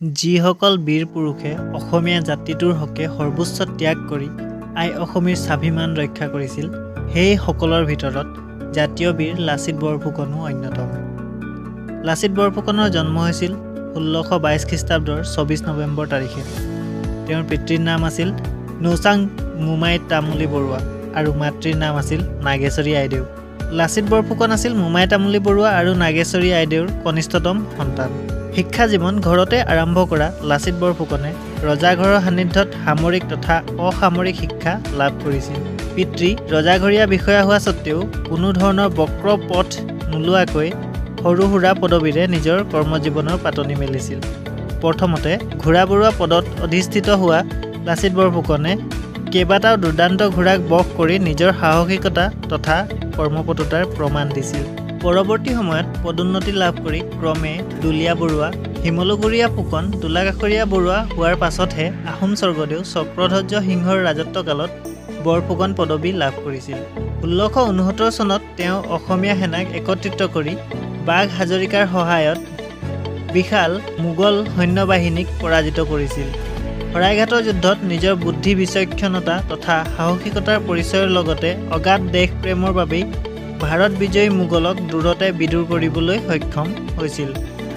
যিসকল বীৰ পুৰুষে অসমীয়া জাতিটোৰ হকে সৰ্বোচ্চ ত্যাগ কৰি আই অসমীৰ স্বাভিমান ৰক্ষা কৰিছিল, সেই সকলৰ ভিতৰত জাতীয় বীৰ লাচিত বৰফুকনো অন্যতম। লাচিত বৰফুকনৰ জন্ম হৈছিল 1622 খ্ৰীষ্টাব্দৰ 24 নৱেম্বৰ তাৰিখে। তেওঁৰ পিতৃৰ নাম আছিল নৌচাং মোমাই তামুলী বৰুৱা আৰু মাতৃৰ নাম আছিল নাগেশ্বৰী আইদেউ। লাচিত বৰফুকন আছিল মোমাই তামুলী বৰুৱা আৰু নাগেশ্বৰী আইদেউৰ কনিষ্ঠতম সন্তান। শিক্ষা জীৱন ঘৰতে আৰম্ভ কৰা লাচিত বৰফুকনে ৰজাঘৰৰ সান্নিধ্যত সামৰিক তথা অসামৰিক শিক্ষা লাভ কৰিছিল। পিতৃ ৰজাঘৰীয়া বিষয়া হোৱা স্বত্তেও কোনো ধৰণৰ বক্ৰ পথ নোলোৱাকৈ সৰু সুৰা পদবীৰে নিজৰ কৰ্মজীৱনৰ পাতনি মেলিছিল। প্ৰথমতে ঘোঁৰা বৰুৱা পদত অধিষ্ঠিত হোৱা লাচিত বৰফুকনে কেইবাটাও দুৰ্দান্ত ঘোঁৰাক বশ কৰি নিজৰ সাহসিকতা তথা কৰ্মপটুতাৰ প্ৰমাণ দিছিল। পৰৱৰ্তী সময়ত পদোন্নতি লাভ কৰি ক্ৰমে দুলীয়া বৰুৱা, শিমলুগুৰীয়া ফুকন, দোলাকাষৰীয়া বৰুৱা হোৱাৰ পাছতহে আহোম স্বৰ্গদেউ চক্ৰধ্বজ সিংহৰ ৰাজত্বকালত বৰফুকন পদবী লাভ কৰিছিল। 1669 চনত তেওঁ অসমীয়া সেনাক একত্ৰিত কৰি বাঘ হাজৰিকাৰ সহায়ত বিশাল মোগল সৈন্যবাহিনীক পৰাজিত কৰিছিল। শৰাইঘাটৰ যুদ্ধত নিজৰ বুদ্ধি বিচক্ষণতা তথা সাহসিকতাৰ পৰিচয়ৰ লগতে অগাধ দেশপ্ৰেমৰ বাবেই ভাৰত বিজয়ী মোগলক দূৰতে বিদূৰ কৰিবলৈ সক্ষম হৈছিল।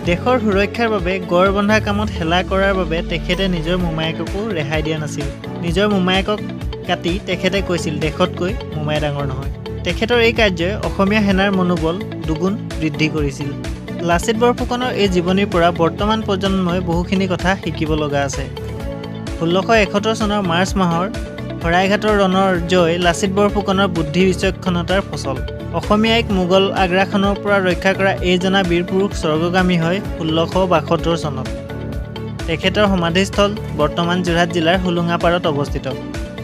দেশৰ সুৰক্ষাৰ বাবে গড় বন্ধা কামত হেলা কৰাৰ বাবে তেখেতে নিজৰ মোমায়েককো ৰেহাই দিয়া নাছিল। নিজৰ মোমায়েকক কাটি তেখেতে কৈছিল, দেশতকৈ মোমাই ডাঙৰ নহয়। তেখেতৰ এই কাৰ্যই অসমীয়া সেনাৰ মনোবল দুগুণ বৃদ্ধি কৰিছিল। লাচিত বৰফুকনৰ এই জীৱনীৰ পৰা বৰ্তমান প্ৰজন্মই বহুখিনি কথা শিকিব লগা আছে। 1671 চনৰ মাৰ্চ মাহৰ শৰাইঘাটৰ ৰণৰ জয় লাচিত বৰফুকনৰ বুদ্ধি বিচক্ষণতাৰ ফচল। অসমীয়াইক মোগল আগ্ৰাসনৰ পৰা ৰক্ষা কৰা এইজনা বীৰ পুৰুষ স্বৰ্গগামী হয় 1672 চনত। তেখেতৰ সমাধিস্থল বৰ্তমান যোৰহাট জিলাৰ হোলোঙাপাৰত অৱস্থিত।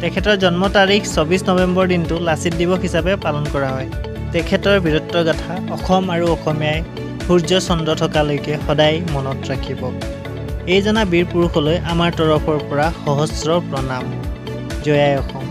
তেখেতৰ জন্ম তাৰিখ 24 নৱেম্বৰ দিনটো লাচিত দিৱস হিচাপে পালন কৰা হয়। তেখেতৰ বীৰত্বৰ গাথা অসম আৰু অসমীয়াই সূৰ্য চন্দ্ৰ থকালৈকে সদায় মনত ৰাখিব। এইজনা বীৰ পুৰুষলৈ আমাৰ তৰফৰ পৰা সহস্ৰ প্ৰণাম। জয় আই অসম।